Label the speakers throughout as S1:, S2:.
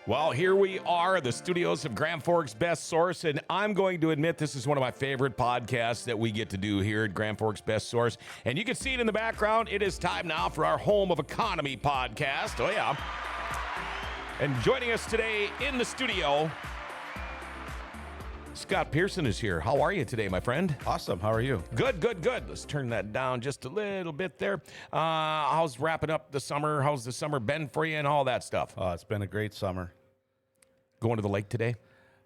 S1: Well, here we are, the studios of Grand Forks Best Source, and I'm going to admit this is one of my favorite podcasts that we get to do here at Grand Forks Best Source. And you can see it in the background. It is time now for our Home of Economy podcast. Oh, yeah. And joining us today in the studio, Scott Pearson is here. How are you today, my friend?
S2: Awesome. How are you?
S1: Good, good, good. Let's turn that down just a little bit there. How's wrapping up the summer? How's the summer been for you and all that stuff?
S2: It's been a great summer.
S1: Going to the lake today?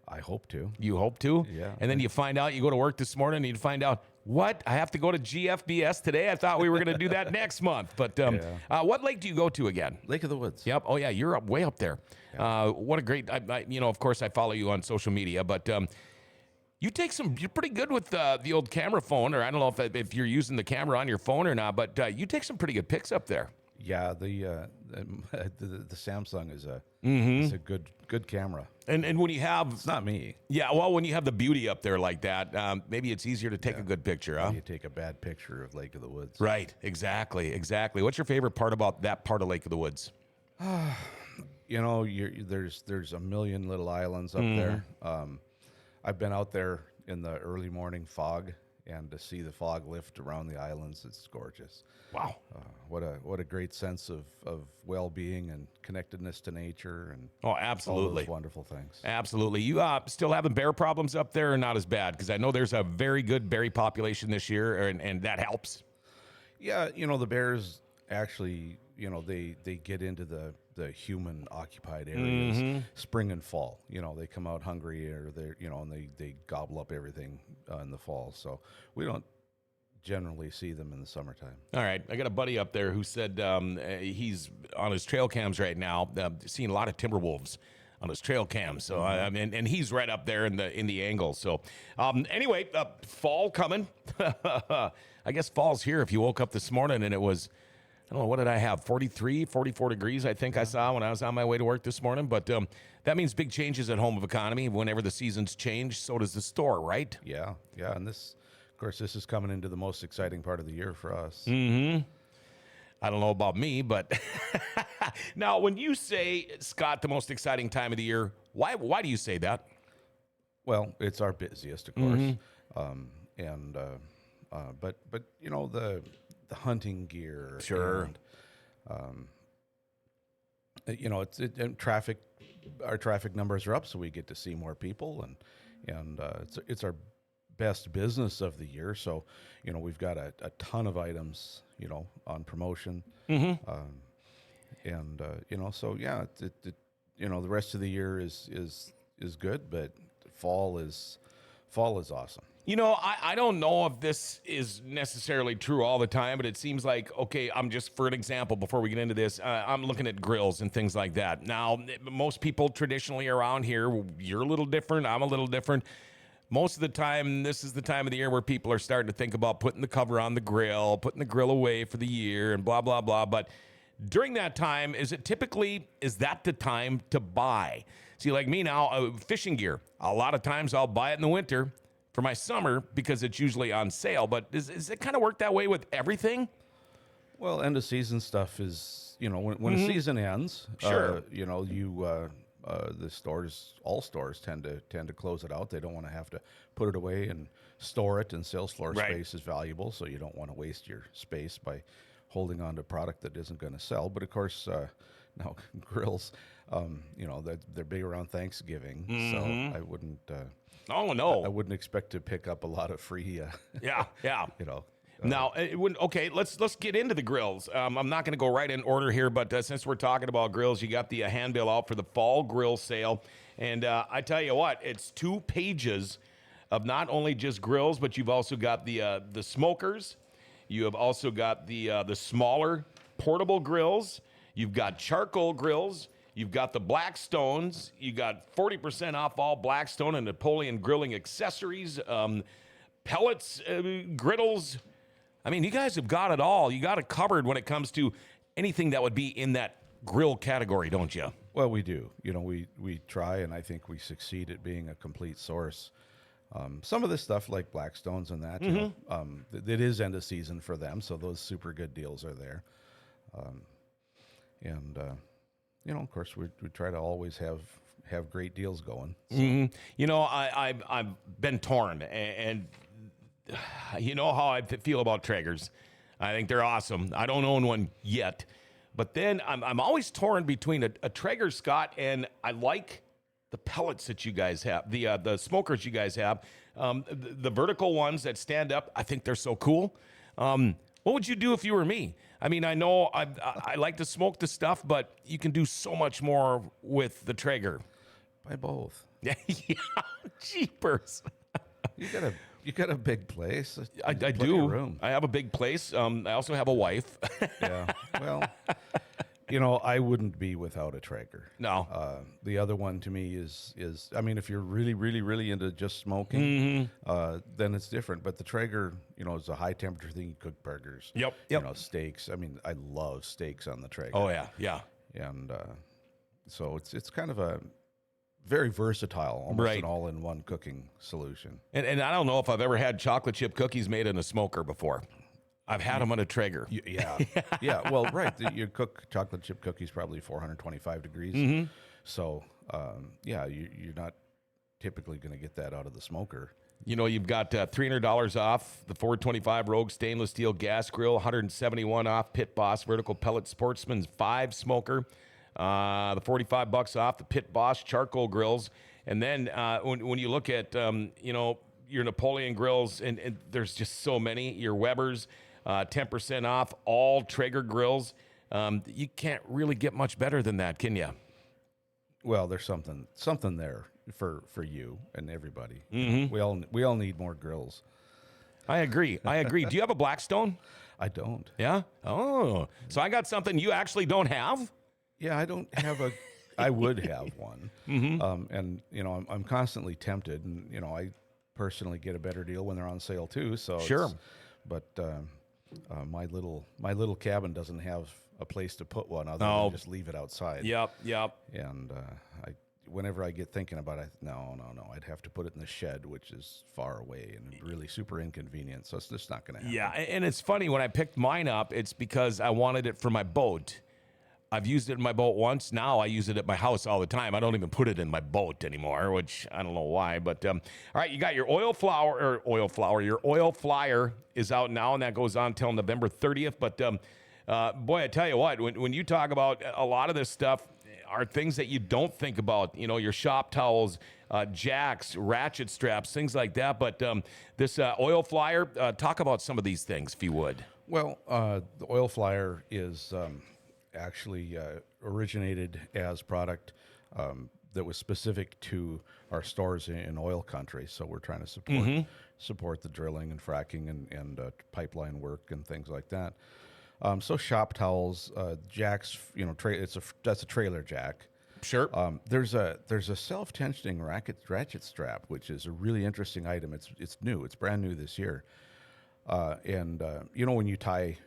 S2: I hope to.
S1: You hope to?
S2: Yeah.
S1: And then you find out, you go to work this morning and you find out, what? I have to go to GFBS today? I thought we were going to do that next month. But what lake do you go to again?
S2: Lake of the Woods.
S1: Yep. Oh, yeah. You're way up there.
S2: Yeah.
S1: What a great, of course, I follow you on social media, but you're pretty good with the old camera phone, or I don't know if you're using the camera on your phone or not, but you take some pretty good pics up there.
S2: Yeah, the Samsung is a good camera.
S1: And when you have,
S2: it's not me.
S1: Yeah, well, when you have the beauty up there like that, maybe it's easier to take a good picture, huh?
S2: You take a bad picture of Lake of the Woods.
S1: Right, exactly. What's your favorite part about that part of Lake of the Woods?
S2: There's a million little islands up there. I've been out there in the early morning fog, and to see the fog lift around the islands, it's gorgeous.
S1: Wow.
S2: What a great sense of well-being and connectedness to nature and
S1: absolutely
S2: all those wonderful things.
S1: Absolutely. You still having bear problems up there, or not as bad? Because I know there's a very good berry population this year, and that helps. Yeah,
S2: the bears actually, they get into the human occupied areas spring and fall. They come out hungry, or and they gobble up everything in the fall. So we don't generally see them in the summertime.
S1: All right. I got a buddy up there who said he's on his trail cams right now, seeing a lot of timber wolves on his trail cams. So and he's right up there in the angle. So anyway, fall coming. I guess fall's here. If you woke up this morning and it was, I don't know, what did I have? 43, 44 degrees, I think I saw when I was on my way to work this morning. But that means big changes at Home of Economy. Whenever the seasons change, so does the store, right?
S2: Yeah. And this is coming into the most exciting part of the year for us.
S1: I don't know about me, but now when you say, Scott, the most exciting time of the year, why do you say that?
S2: Well, it's our busiest, of course. But the hunting gear.
S1: Sure.
S2: And traffic. Our traffic numbers are up, so we get to see more people, and it's our best business of the year. So, we've got a ton of items, on promotion, so yeah, the rest of the year is good, but fall is awesome.
S1: I don't know if this is necessarily true all the time, but it seems like, okay, I'm just, for an example, before we get into this, I'm looking at grills and things like that. Now, most people traditionally around here, you're a little different, I'm a little different. Most of the time, this is the time of the year where people are starting to think about putting the cover on the grill, putting the grill away for the year, and blah, blah, blah. But during that time, is that the time to buy? See, like me now, fishing gear, a lot of times I'll buy it in the winter for my summer because it's usually on sale. But does it kind of work that way with everything?
S2: Well, end of season stuff is, when a season ends,
S1: sure.
S2: All stores tend to close it out. They don't want to have to put it away and store it, and sales floor space is valuable, so you don't want to waste your space by holding on to a product that isn't going to sell. But of course, now grills, they're big around Thanksgiving, so I wouldn't.
S1: Oh no!
S2: I wouldn't expect to pick up a lot of free.
S1: Yeah. Now, okay, let's get into the grills. I'm not going to go right in order here, but since we're talking about grills, you got the handbill out for the fall grill sale. And I tell you what, it's 2 pages of not only just grills, but you've also got the smokers. You have also got the smaller portable grills. You've got charcoal grills. You've got the Blackstones. You got 40% off all Blackstone and Napoleon grilling accessories, pellets, griddles. I mean, you guys have got it all. You got it covered when it comes to anything that would be in that grill category, don't you?
S2: Well, we do. We try, and I think we succeed at being a complete source. Some of this stuff like Blackstones and that, it is end of season for them, so those super good deals are there. Of course, we try to always have great deals going. So.
S1: You know, I've been torn, and you know how I feel about Traegers. I think they're awesome. I don't own one yet, but then I'm always torn between a Traeger Scott, and I like the pellets that you guys have, the smokers you guys have, the vertical ones that stand up. I think they're so cool. What would you do if you were me? I mean, I know I like to smoke the stuff, but you can do so much more with the Traeger.
S2: Buy both.
S1: Yeah, jeepers.
S2: You got a big place.
S1: I
S2: Plenty
S1: do.
S2: of room.
S1: I have a big place. I also have a wife.
S2: Yeah. Well, I wouldn't be without a Traeger.
S1: No.
S2: The other one to me is I mean, if you're really, really, really into just smoking, then it's different. But the Traeger, is a high temperature thing. You cook burgers.
S1: Yep.
S2: Steaks. I mean, I love steaks on the Traeger.
S1: Oh yeah.
S2: And so it's kind of a very versatile, almost
S1: Right.
S2: an all-in-one cooking solution.
S1: And I don't know if I've ever had chocolate chip cookies made in a smoker before. I've had them on a Traeger.
S2: Yeah. Yeah. Well, right. You cook chocolate chip cookies probably 425 degrees. So, you're not typically going to get that out of the smoker.
S1: You've got $300 off the 425 Rogue stainless steel gas grill, $171 off Pit Boss vertical pellet Sportsman's 5 smoker, the $45 off the Pit Boss charcoal grills. And then when you look at, your Napoleon grills, and there's just so many, your Weber's, 10% off all Traeger grills. You can't really get much better than that, can you?
S2: Well, there's something there for you and everybody. We all need more grills.
S1: I agree. Do you have a Blackstone?
S2: I don't.
S1: Yeah? Oh, so I got something you actually don't have?
S2: Yeah, I don't have a. I would have one. And I'm constantly tempted, and I personally get a better deal when they're on sale too. So
S1: sure.
S2: But my little cabin doesn't have a place to put one other than just leave it outside.
S1: Yep.
S2: And whenever I get thinking about it, no, I'd have to put it in the shed, which is far away and really super inconvenient. So it's just not going to happen.
S1: Yeah, and it's funny, when I picked mine up, it's because I wanted it for my boat. I've used it in my boat once. Now I use it at my house all the time. I don't even put it in my boat anymore, which I don't know why. But all right, you got your your oil flyer is out now, and that goes on till November 30th. But boy, I tell you what, when you talk about a lot of this stuff, are things that you don't think about. Your shop towels, jacks, ratchet straps, things like that. But this oil flyer, talk about some of these things, if you would.
S2: Well, the oil flyer is actually originated as product that was specific to our stores in oil country. So we're trying to support the drilling and fracking and pipeline work and things like that. So shop towels, jacks, that's a trailer jack.
S1: Sure.
S2: There's a self-tensioning ratchet strap, which is a really interesting item. It's new. It's brand new this year. And when you tie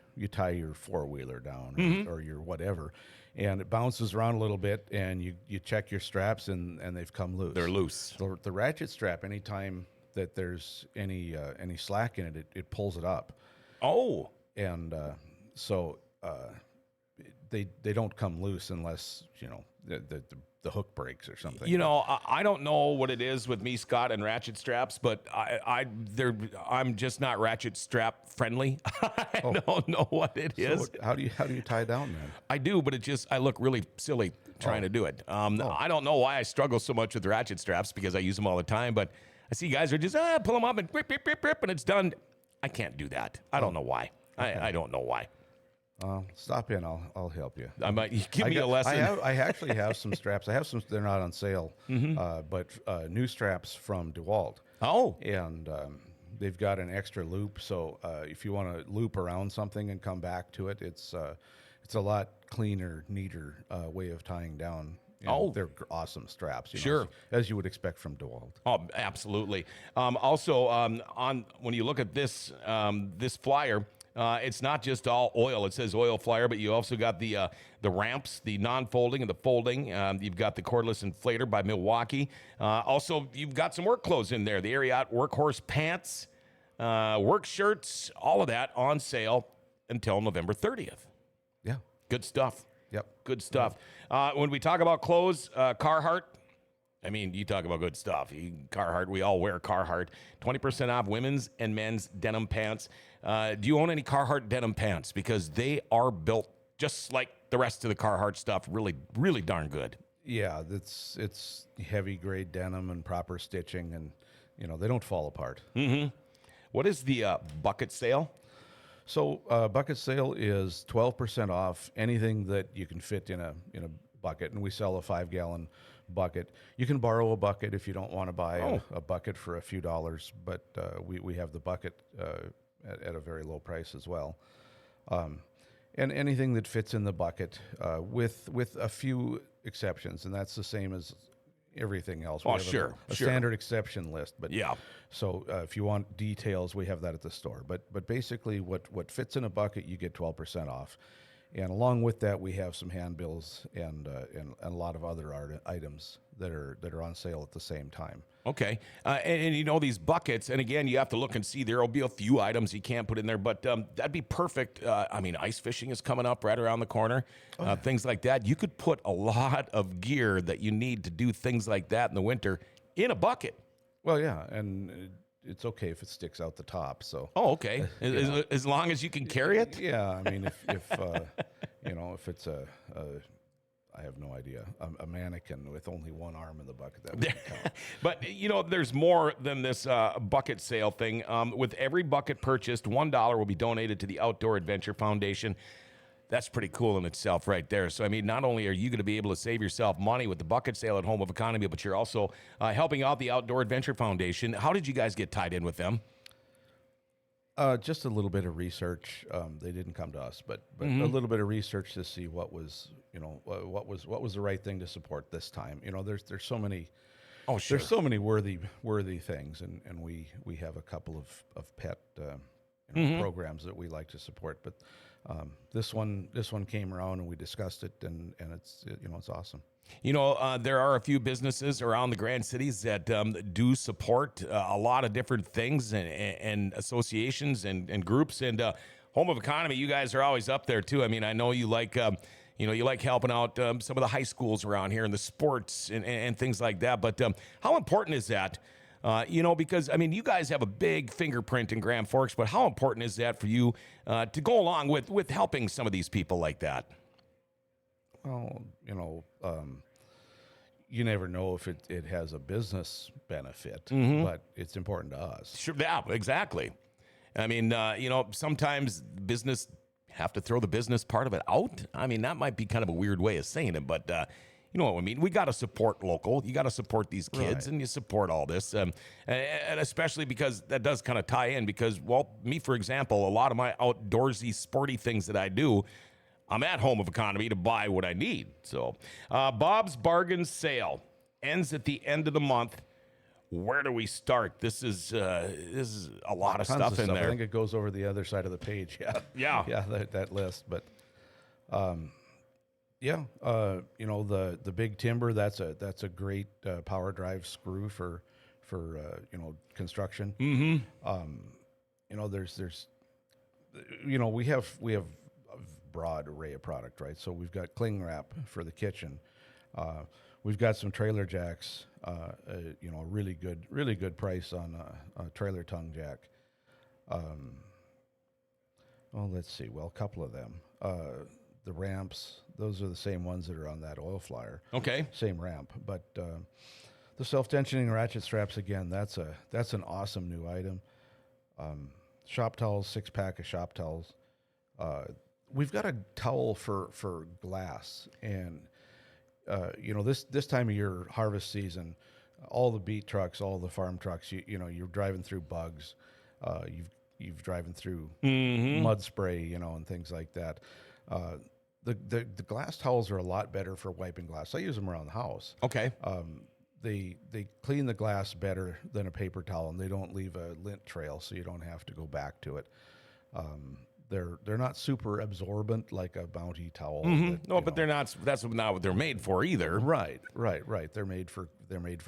S2: your four-wheeler down or your whatever, and it bounces around a little bit, and you check your straps, and they've come loose.
S1: They're loose.
S2: The ratchet strap, anytime that there's any slack in it, it pulls it up.
S1: Oh.
S2: And so they don't come loose unless the hook breaks or something.
S1: I don't know what it is with me, Scott, and ratchet straps, but I'm just not ratchet strap friendly. I don't know what it is.
S2: How do you tie down then?
S1: I do, but I look really silly trying to do it. I don't know why I struggle so much with ratchet straps, because I use them all the time, but I see guys are just pull them up and rip, and it's done. I can't do that. I don't know why. Okay. I don't know why.
S2: Stop in. I'll help you.
S1: I might give me a lesson.
S2: I actually have some straps. I have some. They're not on sale, but new straps from DeWalt.
S1: Oh,
S2: and they've got an extra loop. So if you want to loop around something and come back to it, it's a lot cleaner, neater way of tying down. They're awesome straps.
S1: Sure,
S2: as you would expect from DeWalt.
S1: Oh, absolutely. Also, when you look at this flyer. It's not just all oil. It says oil flyer, but you also got the ramps, the non-folding and the folding. You've got the cordless inflator by Milwaukee. Also, you've got some work clothes in there. The Ariat Workhorse pants, work shirts, all of that on sale until November 30th.
S2: Yeah.
S1: Good stuff.
S2: Yep.
S1: Good stuff. When we talk about clothes, Carhartt, I mean, you talk about good stuff. Carhartt, we all wear Carhartt. 20% off women's and men's denim pants. Do you own any Carhartt denim pants? Because they are built just like the rest of the Carhartt stuff, really, really darn good.
S2: Yeah, it's heavy grade denim and proper stitching, and they don't fall apart.
S1: What is the bucket sale?
S2: So bucket sale is 12% off anything that you can fit in a bucket, and we sell a 5-gallon bucket. You can borrow a bucket if you don't want to buy a bucket for a few dollars, but we have the bucket at a very low price as well. And anything that fits in the bucket, with a few exceptions, and that's the same as everything else. We have
S1: sure.
S2: a standard exception list, but
S1: yeah.
S2: So if you want details, we have that at the store. But basically, what fits in a bucket, you get 12% off, and along with that, we have some handbills and a lot of other items that are on sale at the same time.
S1: Okay. And these buckets, and again, you have to look and see. There will be a few items you can't put in there, but that'd be perfect. Ice fishing is coming up right around the corner. Things like that. You could put a lot of gear that you need to do things like that in the winter in a bucket.
S2: Well, yeah, and it's okay if it sticks out the top. So.
S1: Oh, okay. As long as you can carry it.
S2: Yeah, I mean, if it's I have no idea. A mannequin with only one arm in the bucket, that wouldn't count.
S1: But, there's more than this bucket sale thing. With every bucket purchased, $1 will be donated to the Outdoor Adventure Foundation. That's pretty cool in itself right there. So, I mean, not only are you going to be able to save yourself money with the bucket sale at Home of Economy, but you're also helping out the Outdoor Adventure Foundation. How did you guys get tied in with them?
S2: Just a little bit of research. They didn't come to us, but a little bit of research to see what was the right thing to support this time. There's so many.
S1: Oh, sure.
S2: There's so many worthy things, and we have a couple of pet programs that we like to support. But this one came around, and we discussed it, and it's awesome.
S1: There are a few businesses around the Grand Cities that do support a lot of different things and associations and groups. And Home of Economy, you guys are always up there too. I mean, I know you like you like helping out some of the high schools around here and the sports and things like that. But how important is that? Because, I mean, you guys have a big fingerprint in Grand Forks, but how important is that for you to go along with helping some of these people like that?
S2: Well, you never know if it has a business benefit, but it's important to us.
S1: Sure, yeah, exactly. I mean, sometimes business have to throw the business part of it out. I mean, that might be kind of a weird way of saying it, but you know what I mean? We got to support local. You got to support these kids, and you support all this. And especially because that does kind of tie in because, well, me, for example, a lot of my outdoorsy, sporty things that I do, I'm at Home of Economy to buy what I need. So Bob's Bargain Sale ends at the end of the month. Where do we start? This is a lot of stuff in there.
S2: I think it goes over the other side of the page. Yeah, that list. But the big timber. That's a great power drive screw for construction. There's we have a broad array of product, right? So we've got cling wrap for the kitchen. We've got some trailer jacks, really good price on a trailer tongue jack. Let's see. Well, a couple of them. The ramps, those are the same ones that are on that oil flyer.
S1: Okay.
S2: Same ramp, but the self-tensioning ratchet straps again. That's an awesome new item. Shop towels, 6-pack of shop towels. We've got a towel for glass and. This time of year, harvest season, all the beet trucks, all the farm trucks, you're driving through bugs, you've driving through mud spray, and things like that. The glass towels are a lot better for wiping glass. I use them around the house.
S1: Okay.
S2: They clean the glass better than a paper towel, and they don't leave a lint trail, so you don't have to go back to it. they're not super absorbent like a Bounty towel.
S1: No, but they're not. That's not what they're made for either.
S2: Right. They're made for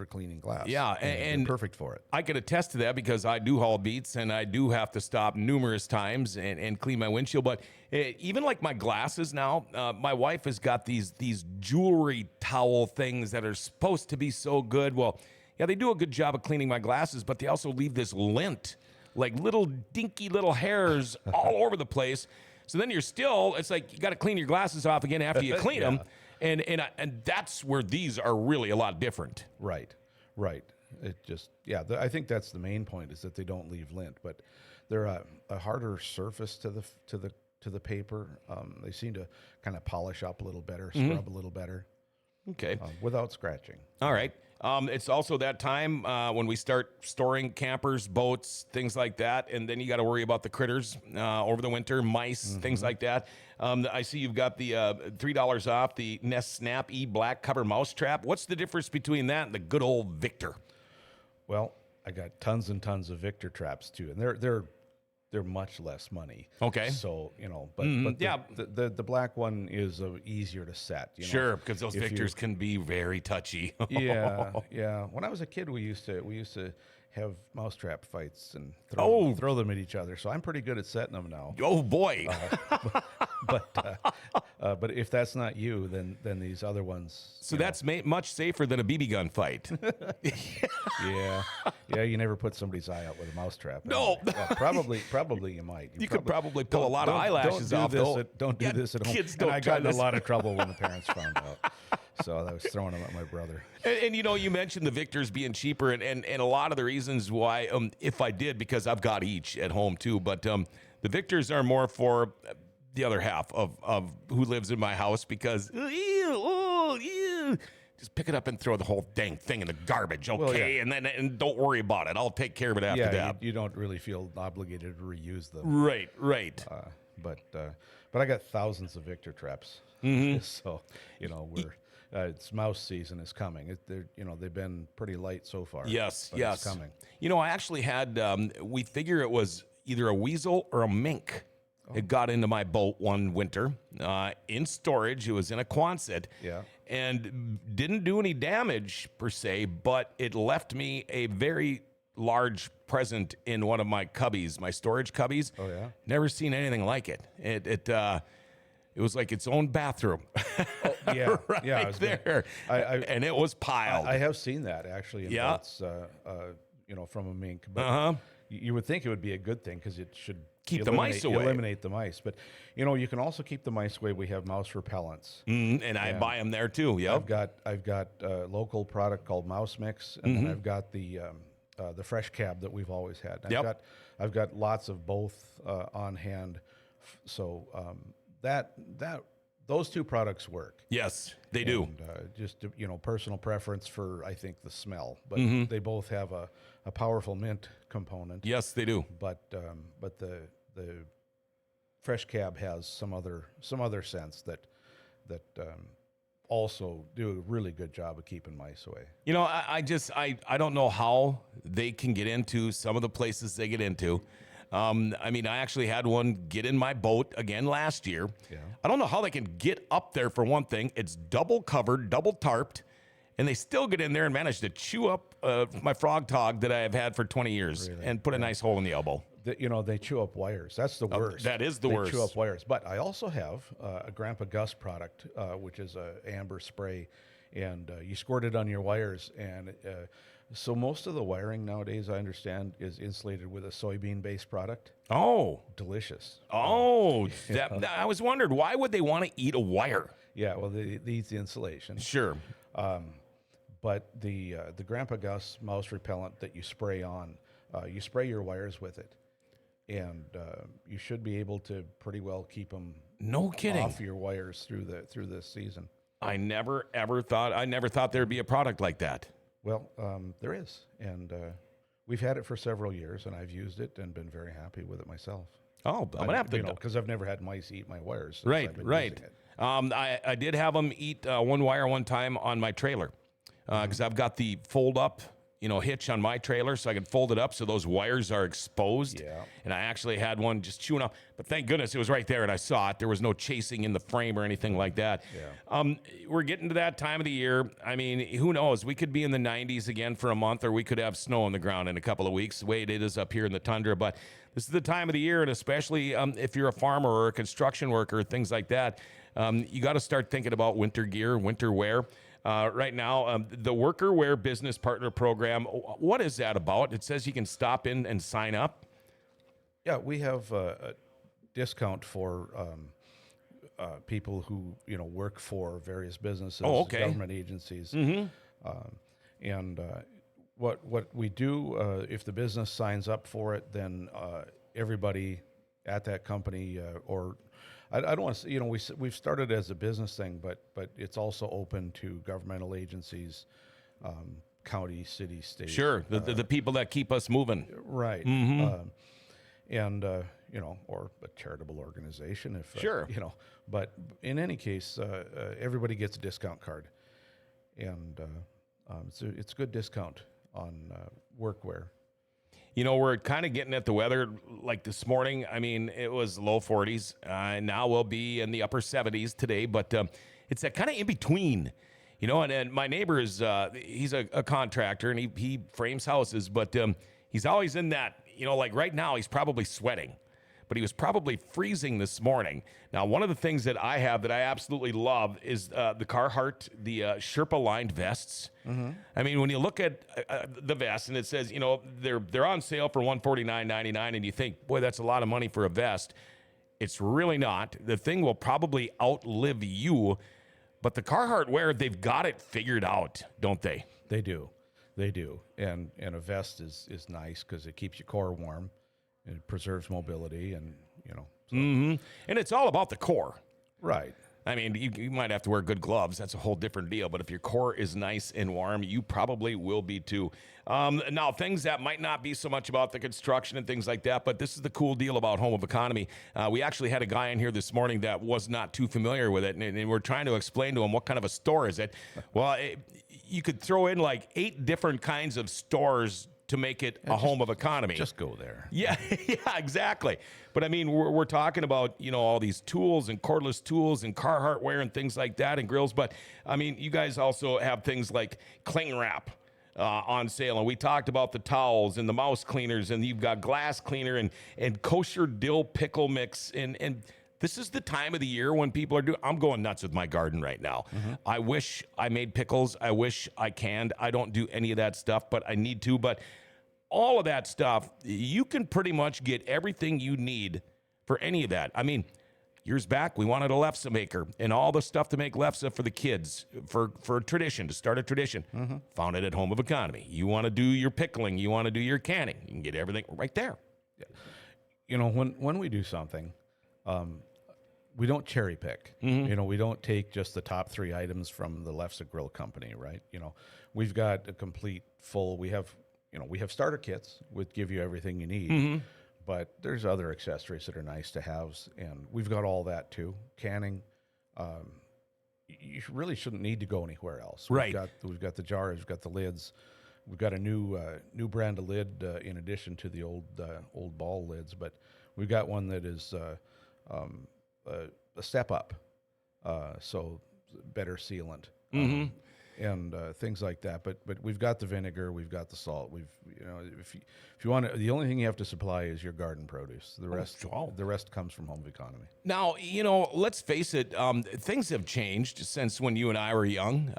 S2: cleaning glass.
S1: Yeah,
S2: and they're perfect for it.
S1: I could attest to that because I do haul beats and I do have to stop numerous times and clean my windshield. But even like my glasses now, my wife has got these jewelry towel things that are supposed to be so good. Well, yeah, they do a good job of cleaning my glasses, but they also leave this lint, like little dinky little hairs all over the place. So then it's like you got to clean your glasses off again after you clean them. And that's where these are really a lot different.
S2: Right. It just, I think that's the main point, is that they don't leave lint, but they're a harder surface to the paper. They seem to kind of polish up a little better, scrub a little better.
S1: Okay.
S2: Without scratching.
S1: All right. It's also that time when we start storing campers, boats, things like that, and then you got to worry about the critters over the winter, mice, things like that. I see you've got the $3 off the Nest Snap E Black Cover Mouse Trap. What's the difference between that and the good old Victor?
S2: Well, I got tons and tons of Victor traps too, and they're much less money.
S1: Okay.
S2: So, but the black one is easier to set.
S1: Sure, because those Victors can be very touchy.
S2: Yeah. When I was a kid, we used to have mousetrap fights and throw them at each other. So I'm pretty good at setting them now.
S1: Oh boy.
S2: But if that's not you, then these other ones.
S1: So that's much safer than a BB gun fight.
S2: Yeah. You never put somebody's eye out with a mousetrap.
S1: No.
S2: Probably you might.
S1: You could probably pull a lot of eyelashes off.
S2: Don't do this at home.
S1: Kids
S2: and I got in a lot of trouble when the parents found out. So I was throwing them at my brother.
S1: And you mentioned the Victors being cheaper, and a lot of the reasons why, if I did, because I've got each at home too, but the Victors are more for the other half of who lives in my house, because just pick it up and throw the whole dang thing in the garbage, okay?
S2: Well, yeah.
S1: And don't worry about it. I'll take care of it after that.
S2: You don't really feel obligated to reuse them.
S1: Right.
S2: But I got thousands of Victor traps. So we're. It's mouse season is coming. They've been pretty light so far.
S1: Yes.
S2: It's coming.
S1: I actually had. We figure it was either a weasel or a mink. It got into my boat one winter in storage. It was in a Quonset.
S2: Yeah.
S1: And didn't do any damage per se, but it left me a very large present in one of my cubbies, my storage cubbies.
S2: Oh yeah.
S1: Never seen anything like it. It was like its own bathroom.
S2: Yeah,
S1: right there. And it was piled.
S2: I have seen that actually in boats, from a mink. But you would think it would be a good thing, because it should
S1: keep the mice away.
S2: Eliminate the mice. But, you can also keep the mice away. We have mouse repellents.
S1: And I buy them there too. Yep.
S2: I've got a local product called Mouse Mix, and then I've got the fresh cab that we've always had. I've got lots of both on hand. So those two products work.
S1: Yes, they do.
S2: Just personal preference for, I think, the smell, but they both have a powerful mint component.
S1: Yes, they do.
S2: But the fresh cab has some other scents that also do a really good job of keeping mice away.
S1: I don't know how they can get into some of the places they get into. I actually had one get in my boat again last year.
S2: Yeah.
S1: I don't know how they can get up there, for one thing. It's double covered, double tarped, and they still get in there and manage to chew up my frog tog that I have had for 20 years and put a nice hole in the elbow.
S2: They chew up wires. That's the worst.
S1: That is the worst.
S2: They chew up wires. But I also have a Grandpa Gus product, which is a amber spray, and you squirt it on your wires, and so most of the wiring nowadays, I understand, is insulated with a soybean-based product.
S1: Oh.
S2: Delicious.
S1: I was wondering, why would they want to eat a wire?
S2: Yeah, well, they eat the insulation.
S1: Sure.
S2: But the Grandpa Gus mouse repellent that you spray on, you spray your wires with it, and you should be able to pretty well keep them off your wires through the season.
S1: I never thought there'd be a product like that.
S2: Well, there is, and we've had it for several years, and I've used it and been very happy with it myself.
S1: Oh, I'm gonna have to,
S2: because I've never had mice eat my wires.
S1: Right. I did have them eat one wire one time on my trailer, because I've got the fold up, hitch on my trailer so I can fold it up so those wires are exposed.
S2: Yeah.
S1: And I actually had one just chewing up, but thank goodness it was right there and I saw it. There was no chasing in the frame or anything like that.
S2: Yeah.
S1: We're getting to that time of the year. I mean, who knows? We could be in the 90s again for a month, or we could have snow on the ground in a couple of weeks, the way it is up here in the tundra. But this is the time of the year, and especially if you're a farmer or a construction worker, things like that, you got to start thinking about winter gear, winter wear. Right now, the Worker Wear Business Partner Program, what is that about? It says you can stop in and sign up.
S2: Yeah, we have a discount for people who work for various businesses, government agencies, and what we do if the business signs up for it, then everybody at that company or I don't want to say, we've started as a business thing, but it's also open to governmental agencies, county, city, state.
S1: Sure, the people that keep us moving.
S2: Right. And or a charitable organization, if
S1: sure,
S2: But in any case, everybody gets a discount card, and it's a good discount on workwear.
S1: We're kind of getting at the weather like this morning. I mean, it was low 40s. Now we'll be in the upper 70s today, but it's that kind of in between, and my neighbor is, he's a contractor and he frames houses, but he's always in that, like right now he's probably sweating, but he was probably freezing this morning. Now, one of the things that I have that I absolutely love is the Carhartt, the Sherpa lined vests. I mean, when you look at the vest and it says, they're on sale for $149.99, and you think, boy, that's a lot of money for a vest. It's really not. The thing will probably outlive you, but the Carhartt wear, they've got it figured out, don't they?
S2: They do. And a vest is nice because it keeps your core warm. It preserves mobility, and
S1: and it's all about the core,
S2: right?
S1: I mean, you might have to wear good gloves. That's a whole different deal. But if your core is nice and warm, you probably will be too. Now, things that might not be so much about the construction and things like that, but this is the cool deal about Home of Economy. We actually had a guy in here this morning that was not too familiar with it, and we're trying to explain to him what kind of a store is it. Well, you could throw in like 8 different kinds of stores to make it a Home of Economy.
S2: Just go there.
S1: Yeah, yeah, exactly. But I mean, we're talking about, all these tools and cordless tools and Carhartt wear and things like that and grills. But I mean, you guys also have things like cling wrap on sale. And we talked about the towels and the mouse cleaners, and you've got glass cleaner and kosher dill pickle mix. And this is the time of the year when people are I'm going nuts with my garden right now. I wish I made pickles. I wish I canned. I don't do any of that stuff, but I need to. But all of that stuff, you can pretty much get everything you need for any of that. I mean, years back, we wanted a lefse maker and all the stuff to make lefse for the kids, for a tradition, to start a tradition. Found it at Home of Economy. You want to do your pickling, you want to do your canning, you can get everything right there.
S2: Yeah. When we do something, we don't cherry pick. We don't take just the top 3 items from the lefse grill company, right? We've got a complete full. We have starter kits which give you everything you need, but there's other accessories that are nice to have, and we've got all that too. Canning, you really shouldn't need to go anywhere else.
S1: Right.
S2: We've got the jars, we've got the lids, we've got a new brand of lid in addition to the old ball lids, but we've got one that is a step up, so better sealant. And things like that, but we've got the vinegar, we've got the salt. If you want to, the only thing you have to supply is your garden produce. The rest comes from Home of Economy.
S1: Now, let's face it, things have changed since when you and I were young.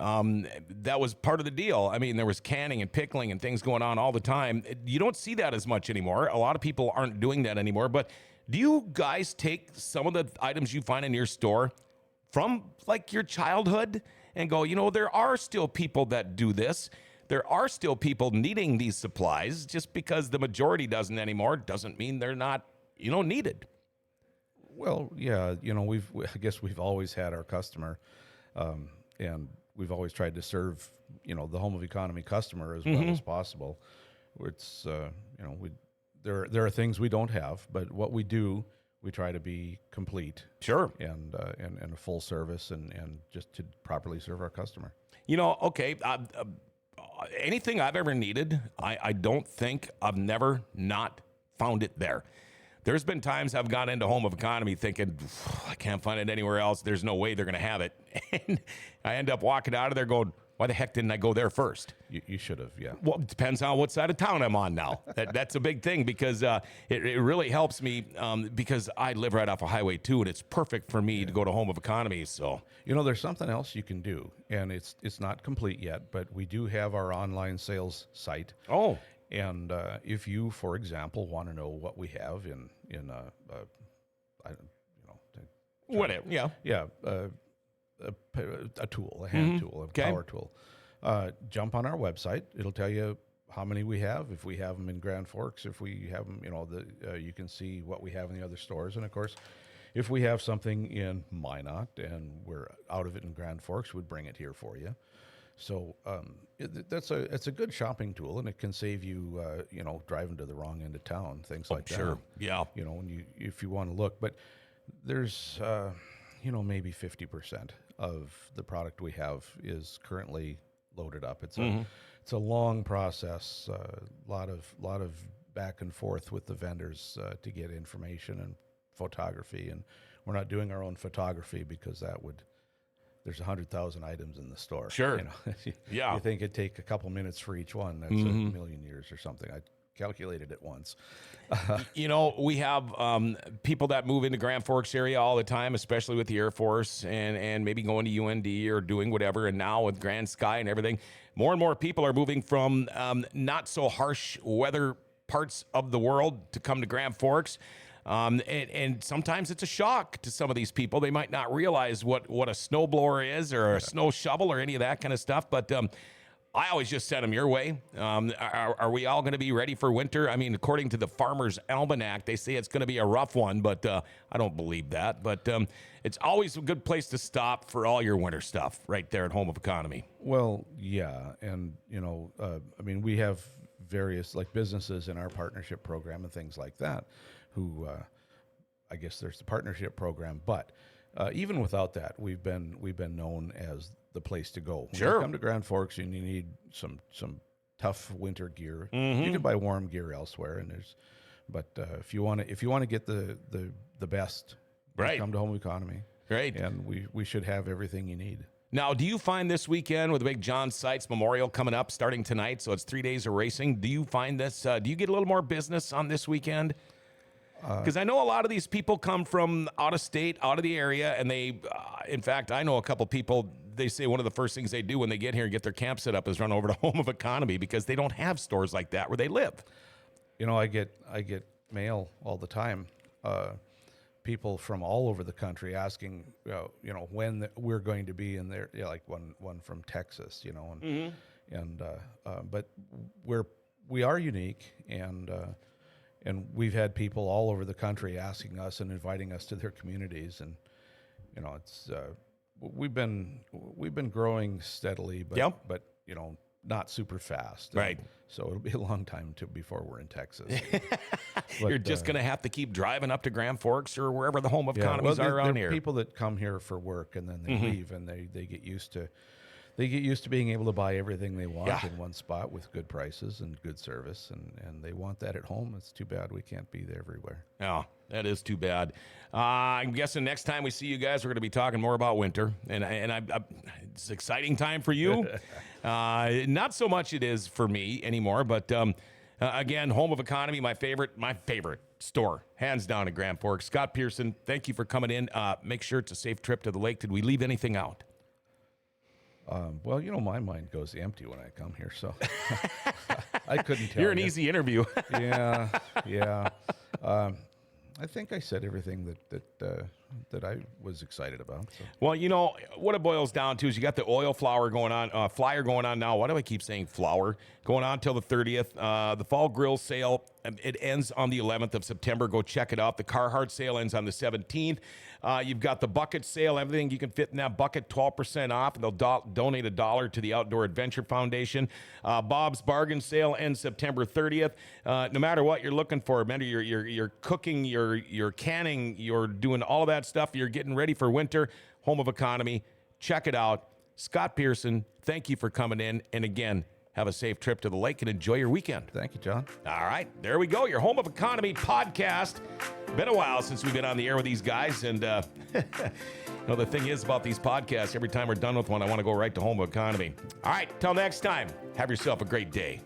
S1: That was part of the deal. I mean, there was canning and pickling and things going on all the time. You don't see that as much anymore. A lot of people aren't doing that anymore. But do you guys take some of the items you find in your store from like your childhood and go, there are still people that do this. There are still people needing these supplies. Just because the majority doesn't anymore doesn't mean they're not, needed.
S2: Well, yeah, I guess we've always had our customer, and we've always tried to serve, the Home of Economy customer as well as possible. It's, there are things we don't have, but what we do, we try to be complete.
S1: Sure.
S2: And a full service and just to properly serve our customer.
S1: Okay. anything I've ever needed, I don't think I've never not found it there. There's been times I've gone into Home of Economy thinking, I can't find it anywhere else. There's no way they're going to have it. And I end up walking out of there going, why the heck didn't I go there first?
S2: You should have, yeah.
S1: Well, it depends on what side of town I'm on now. That's a big thing because it really helps me because I live right off of Highway 2, and it's perfect for me to go to Home of Economy. So,
S2: There's something else you can do, and it's not complete yet, but we do have our online sales site.
S1: oh,
S2: And if you, for example, want to know what we have in
S1: whatever, yeah.
S2: A tool, a hand tool, a
S1: Okay.
S2: power tool, jump on our website. It'll tell you how many we have, if we have them in Grand Forks, if we have them, you can see what we have in the other stores. And of course, if we have something in Minot and we're out of it in Grand Forks, we'd bring it here for you. So it's a good shopping tool, and it can save you, driving to the wrong end of town, things like that.
S1: Sure, yeah.
S2: If you want to look, but there's, maybe 50% of the product we have is currently loaded up. It's a long process, a lot of back and forth with the vendors to get information and photography, and we're not doing our own photography because there's 100,000 items in the store.
S1: Sure. Yeah.
S2: You think it'd take a couple minutes for each one. That's a million years or something. I calculated it once.
S1: We have people that move into Grand Forks area all the time, especially with the Air Force and maybe going to UND or doing whatever. And now with Grand Sky and everything, more and more people are moving from not so harsh weather parts of the world to come to Grand Forks. And sometimes it's a shock to some of these people. They might not realize what a snowblower is or a snow shovel or any of that kind of stuff. But I always just send them your way. Are we all going to be ready for winter? I mean, according to the Farmer's Almanac, they say it's going to be a rough one, but I don't believe that. But it's always a good place to stop for all your winter stuff right there at Home of Economy.
S2: Well, yeah. And, we have various businesses in our partnership program and things like that who, I guess there's the partnership program, but even without that, we've been known as the place to go. When
S1: Sure.
S2: you come to Grand Forks and you need some tough winter gear, you can buy warm gear elsewhere. But if you want to get the best,
S1: Right.
S2: come to Home Economy.
S1: Right.
S2: And we should have everything you need.
S1: Now, do you find this weekend with the big John Seitz Memorial coming up starting tonight, so it's 3 days of racing, do you find this, do you get a little more business on this weekend? Because I know a lot of these people come from out of state, out of the area, and they, in fact, I know a couple people, they say one of the first things they do when they get here and get their camp set up is run over to Home of Economy because they don't have stores like that where they live.
S2: I get mail all the time. People from all over the country asking, when we're going to be in there. Like one from Texas, but we are unique, and we've had people all over the country asking us and inviting us to their communities, and it's we've been growing steadily, but
S1: Yep.
S2: but not super fast,
S1: Right.
S2: So it'll be a long time before we're in Texas.
S1: You're just going to have to keep driving up to Grand Forks or wherever the Home of Economies
S2: well,
S1: are around
S2: there
S1: here.
S2: are people that come here for work and then they leave, and they get used to being able to buy everything they want in one spot with good prices and good service, and they want that at home. It's too bad we can't be there everywhere.
S1: Oh, that is too bad. I'm guessing next time we see you guys, we're going to be talking more about winter, and it's an exciting time for you. Not so much it is for me anymore, but again, Home of Economy, my favorite store, hands down in Grand Forks. Scott Pearson, thank you for coming in. Make sure it's a safe trip to the lake. Did we leave anything out?
S2: Well, my mind goes empty when I come here, so I couldn't tell.
S1: You're an easy interview.
S2: Yeah. I think I said everything that I was excited about. So.
S1: Well, what it boils down to is you got the oil flyer going on now. Why do I keep saying flower? Going on till the 30th. The fall grill sale, it ends on the 11th of September. Go check it out. The Carhartt sale ends on the 17th. You've got the bucket sale, everything you can fit in that bucket, 12% off, and they'll donate $1 to the Outdoor Adventure Foundation. Bob's Bargain Sale ends September 30th. No matter what you're looking for, remember you're cooking, you're canning, you're doing all that stuff, you're getting ready for winter. Home of Economy, check it out. Scott Pearson, thank you for coming in, and again, Have a safe trip to the lake and enjoy your weekend.
S2: Thank you, John.
S1: All right, there we go. Your Home of Economy podcast. Been a while since we've been on the air with these guys, and the thing is about these podcasts, every time we're done with one, I want to go right to Home of Economy. All right, till next time, have yourself a great day.